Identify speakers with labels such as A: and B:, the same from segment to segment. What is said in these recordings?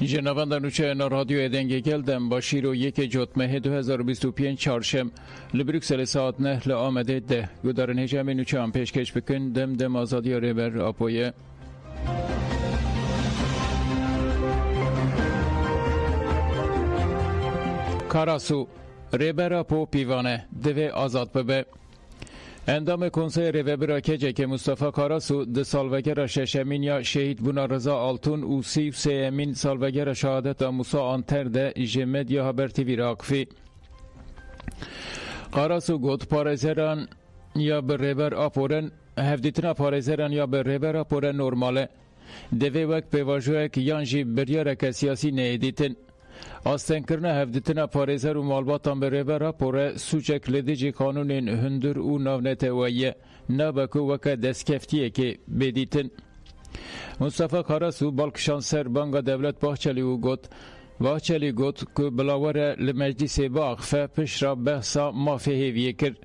A: جنابان نوچه رادیو دنگ گلدم با شیر و یک جوتمه 2025 چهارشنبه لبروکسل ساعت 9 آمده ده گدارن هجم نوچه هم پیشکش بکن دم آزادی ریبر آپویه کاراسو ریبر آپو پیوانه دوه آزاد ببه اندام کنسای ریبر کجه که مصطفی کاراسو ده سالوگر ششمین یا شهید بونا رضا آلتون و 33 سالوگر شهادت موسی آنتر ده جمد یا هبر تیوی راکفی کاراسو گوت پارزران یا بر ریبر آپورن هفدیتنا پارزران یا بر ریبر آپورن نورماله دوی وقت پیواجوه که یانجی بریارک سیاسی نیدیتن آستن کرنه هفدیتنا پارزر و مالباتان به ریبر پوره سوچک لدیجی قانونین هندر و ناونت ویه نبکو وکا دستکفتیه که بدیتن مصطفی کاراسو بالکشان سر بانگا دولت باحچلی گوت که بلاوره لمجلس باغفه پش را بحثا مافیه ویه کرد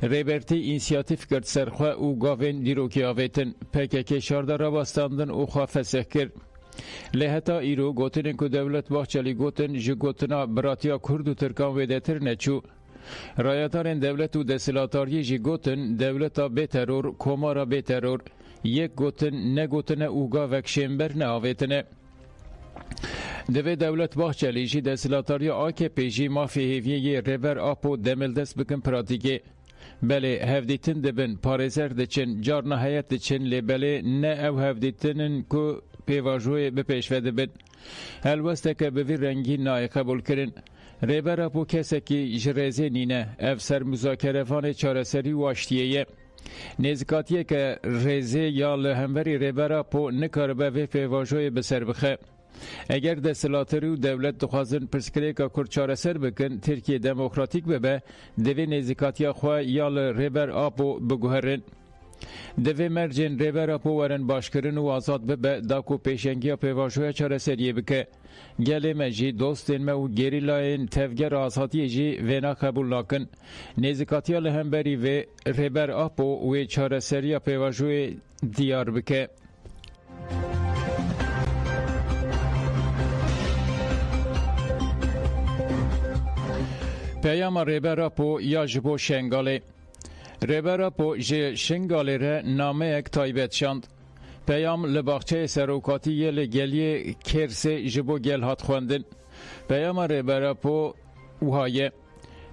A: ریبرتی اینسیاتیف کرد سرخواه و گاوین دیروکی آویتن پکک شارده را باستاندن و خواه فسخ کرد لحتا ایرو گوتنین که دولت باحچلی گوتن جه گوتنا براتیا کرد و ترکان ویدتر نچو رایتارین دولت و دستلاتاری جه گوتن دولتا بی ترور کومارا بی ترور یک گوتن نگوتنه اوگا وکشنبر ناویتنه دوی دولت باحچلی جه دستلاتاری AKP جه مافی هیویه ریبر آپو دمل دست بکن پراتیکه بله هفدیتن دبن پارزر دچن جار نهایت دچن لی بله نه او هفدیتنن که پیواجوی به پیشوده بد هلوسته که به وی رنگی نای قبول کرن ریبر اپو کسی که جرزه نینه افسر مذاکرفان چارسری واشتیه نزکاتیه که رزه یا لهمبری ریبر اپو نکار به وی پیواجوی بسر بخه اگر دستلاتری و دولت دخوازن پرسکری که کر چارسر بکن ترکیه دموکراتیک ببه دوی نزکاتیه خواه یا ریبر اپو بگوهرن دوی مرجن ریبر اپو ورن باشکرن و آزاد ببه داکو پیشنگی پیواجوی چارسریه بکه گلی مجی دوستین و گریلاین تفگر آزادی جی وینا قبول ناکن نزکاتیه لهمبری و ریبر اپو و چارسریه پیواجوی دیار بکه پیام ریبر اپو یا جبو شنگاله ریبر اپو جه شنگاله ره نامه اک تایبت شاند پیام لباخچه سروکاتی یه لگلی کرسه جبو گل هات خوندن پیام ریبر اپو وهایه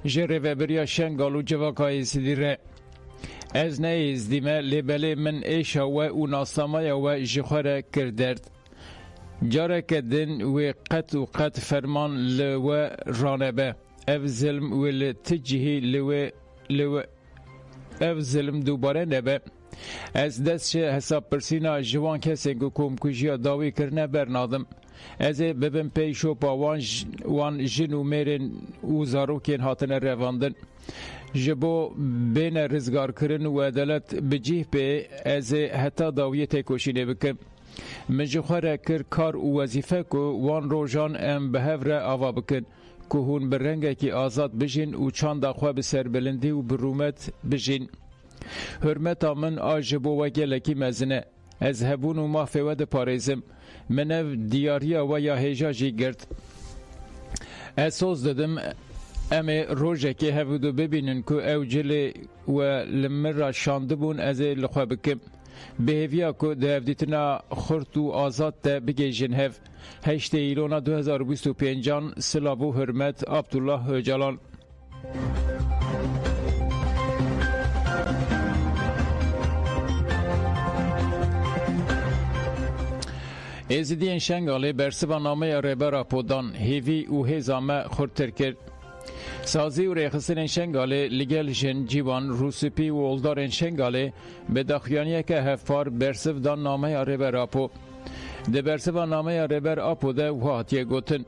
A: جه ریبریا شنگالو جواکای سیدیره از نیزدیمه لبله من ایشا و ناسامای و جخوره کردرد جاره کدن و قط فرمان لو رانبه اف ظلم ول تجهی لو اف ظلم دوباره نبه از دست حساب پرسینا جوان کسی که کم کجیا داوی کرنه برنادم از ببین پیشو با وان جنو میرن و زاروکین هاتن رواندن جبو بین رزگار کرن و عدالت بجیه به از حتی داوی تکوشینه بکم مجخوره کر کار و وظیفه که وان روژان ام به هفره آوا بکن که هون برنگه که آزاد بجین و چند خواه بسر بلندی و برومت بجین حرمتا من آجبو و گلکی مزنه از هبون و ما فواد پاریزم منو دیاریا و یا هجاجی گرد اساس دادم امی روژه که هفودو ببینن که او جلی و لمر را شانده بون از لخواه بکم بهویا که ده هفدیتنا خورد و آزاد ده بگه جنهف 8 ایلونا 2025 سلابو حرمت عبدالله هجالان ازدین شنگالی برسبا نامه ریبر اپودان هیوی و هزامه خورتر کرد سازی و ریخستن شنگالی لگل جن جیوان روسپی و اولدار شنگالی به دخیانیه که هفار برسف دان نامه ریبر اپو ده برسفا نامه ریبر اپو ده وحاتیه گوتن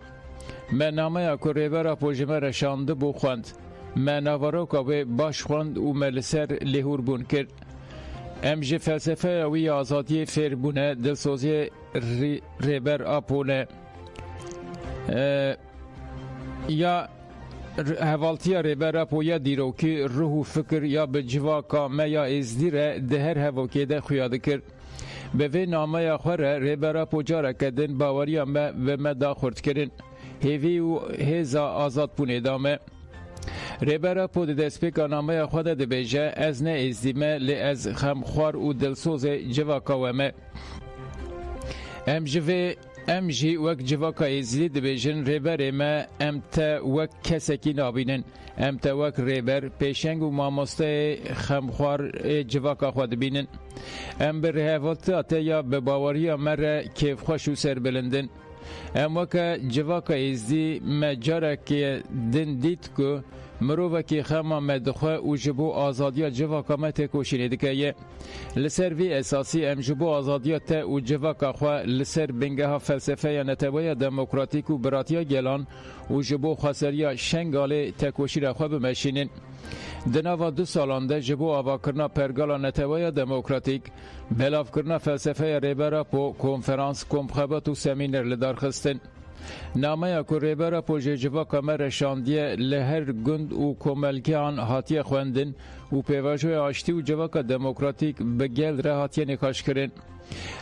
A: من نامه که ریبر اپو جمع رشانده بو خوند من نوارو که باش خوند و ملسر لحور بون کرد امجه فلسفه وی آزادی فیر بونه دلسوزی ریبر اپونه یا هوالتیا ریبر اپو یا دیروکی روح و فکر یا به جواکا ما یا ازدیره ده هر هواکی ده خویاده کرد به وی نامه خوره ریبرا پوجاره کدن باوریا ما و ما دا خورد کرن هیوی و هیزا آزاد پونه دامه ریبرا پود دسپیکا نامه خود ده بیجه از نه ازدیمه لی از خمخوار و دلسوز جواکاومه ام جی وک جواکا ازدی ده بیجن ریبر ما ام تا وک کسکی نابینن ام تا وک ریبر پیشنگ و ماموسته خمخوار جواکا خود بینن ام بر هفالت یا به باوری مره کیف خوش و سر بلندن ام وک جواکا ازدی مجاره که دن دید که مروه که خما مدخواه و جبو آزادیا جواکا ما تکوشینه دکه لسر وی اساسی ام جبو آزادیا تا و جواکا خواه لسر بنگه ها فلسفه یا نتوای دموکراتیک و براتیا گلان و جبو خسریا شنگاله تکوشی خواه بمشینن دناوا 2 سالانده جبو آوا کرنا پرگالا نتوای دموکراتیک بلاف کرنا فلسفه ریبرا پو کنفرانس کمخبت و سمینر لدار خستن نامه که ریبرا پو جوا کمر شاندیه لهر گند و کملگیان هاتیه خوندن و پیواجوی آشتی و جواکا دموکراتیک به گل ره هاتیه نکاش کرن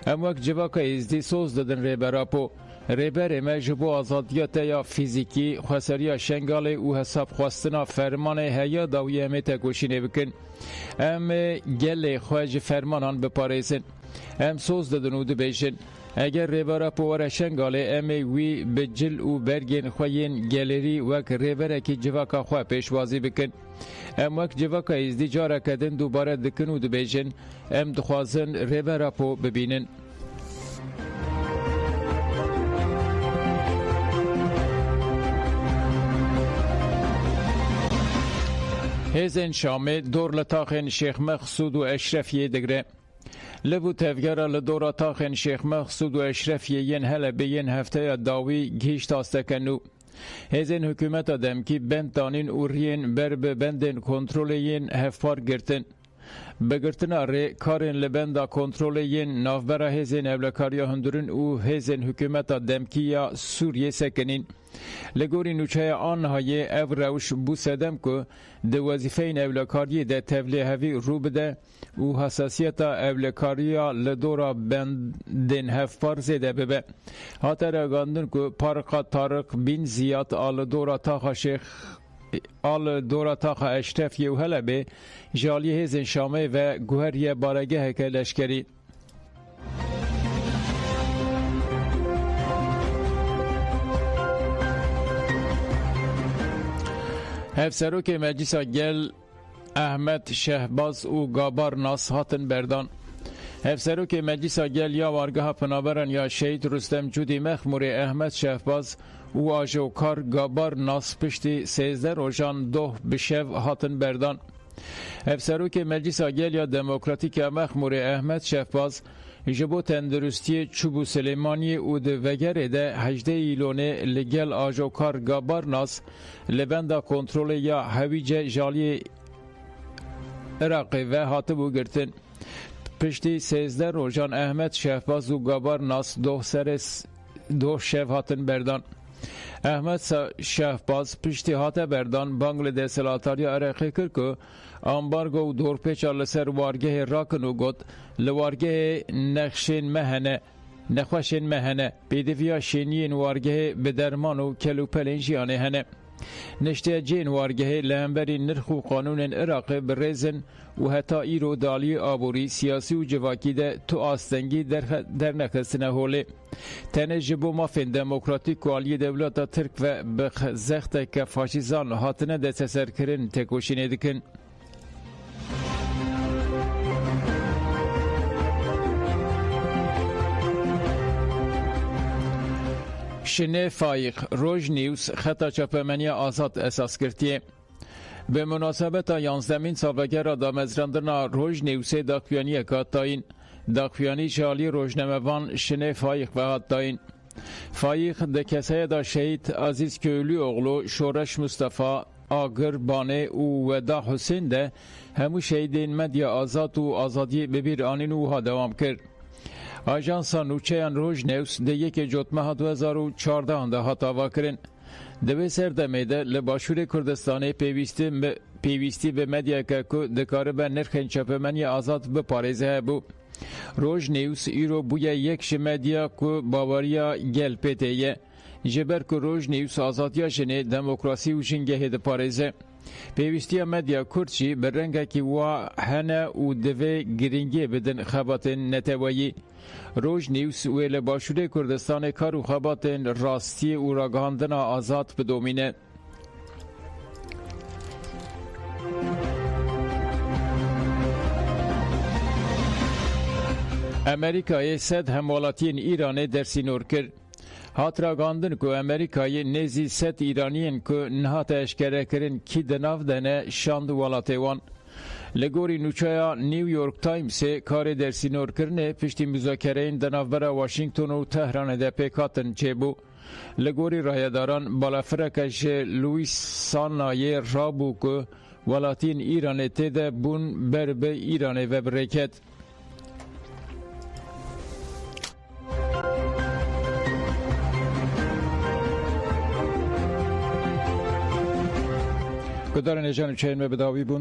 A: اموک جواکا ازدی سوز دادن ریبرا پو ریبر ما جبو آزادیت یا فیزیکی خسریا شنگاله و حساب خواستنا فرمان هیا داوی همه تکوشینه بکن ام گل خواج فرمانان بپاریزن ام سوز دادن و دو بیشن اگر ریبارا پواره شنگاله امی وی به جل و برگین خوین گلری وک ریبره که جواکا خواه پیشوازی بکن ام وک جواکا ازدی جاره کدن دوباره دکن و دو بیشن ام دخوازن ریبارا پو ببینن هزین شامه دور لطاقین شیخ مقصود و اشرفیه دگره لبو تفگره لدورا تاخین شیخ مقصود و اشرفیه ین هله بین هفته داوی گیش تاستکنو هزین حکومت آدم کی بند دانین و رین بر به بندین کنترول ین هفپار گرتن بگرتن اره کارین لبندا کنترول ین نافبرا هزین اولکاریا هندورن و هزین حکومت آدم کی یا سوریه سکنین لگوری نوچه آنهای او روش بو سدم که ده وظیفه اولکاری ده تبلیغی رو بده و حساسیت اولکاریا لدورا بندن هفپار زیده ببه حتی رگاندن که پارقا طارق بین زیاد آل دورا تاخا شیخ آل دورا تاخا اشتفیه و هلبه جالی هزین شامه و گوهریه بارگه که لشکری هفسروک مجلس گل احمد شهباز و گابار ناس هاتن بردان هفسروک مجلس گل یا وارگاه پنابران یا شهید رستم جودی مخمور احمد شهباز و آجوکار گابار ناس پشتی 13 روزان 2 بشو هاتن بردان هفسروک مجلس گل یا دموکراتیک مخمور احمد شهباز جبو تندرستی چوبو سلیمانی او ده وگره ده 18 ایلونه لگل آجوکار گابار ناس لبندا کنترول یا هویج جالی عراقی و هاتبو گرتن پشتی 13 روزان احمد شهباز و گابار ناس 2 شب هاتن بردان احمد شهباز پشتی هات بردان بانگلادش لاتاریا عراقی کرد که امبارگو و دورپیچا لسر وارگه راکن و گد لوارگه نخشین مهنه نخوشین مهنه بیدویا شینین وارگه بدرمان و کلوپلین جیانه هنه نشته جین وارگه لهمبری نرخ و قانون عراق برزن و حتی ایرو دالی آبوری سیاسی و جواکی ده تو آستنگی در نکستنه هوله تنه جبو مافین دموکراتیک والی دولت ترک و بخزخت که فاشیزان هاتنه ده سسر کرن تکوشینه دکن شنه فایق روز نیوز خطا چاپمنی آزاد اساس کرتیه به مناسبت 11مین سالگرد دامزراندن روز نیوز داخویانی کاتاین داخویانی شالی روزنامه‌وان شنه فایق و هاتاین فایق ده کسای دا شهید عزیز کولی اغلو شورش مصطفی آگر بانه و ودا حسین ده همو شهیدین مدیا آزاد و آزادی ببیر آنین و ها دوام کرد آژانسا نوچهان روز نیوز ده یک جوتمه 2014 ده هاتاوا کرن دوی سردمه ده لباشور کردستان پیوستی به مدیا که دکاره به نرخین چپمنی آزاد بپارێزه بو. روج نیوز ایرو بویا یک شمدیا که باوریا گل پیتیه. جبر که روج نیوز آزادیا جنه دموکراسی و جنگه ده پارێزه. پیوستی مدیا کورچی به رنگه که وا هنه و دوه گرینگی بدن خباتن نتوایی. روج نیوز ویل باشوره کردستان کار و خباتن راستی و راگاندن آزاد بدومینه. امریکای صد همولاتین ایران درسینور کرد. هات راگاندن که امریکای نزی صد ایرانیین که نهات اشکره کرن کی دناف دنه شاند ولاتیوان. لگوری نوچایا نیویورک تایمز کار درسینور کرنه پشتی مذاکرین دنافبرا واشنگتن و تهران ده پیکاتن چه بو. لگوری رایداران بالافرکش لویس سانای رابو که ولاتین ایران تیده بون بر به ایران و برکت. گدار نجان چین به بداوی بون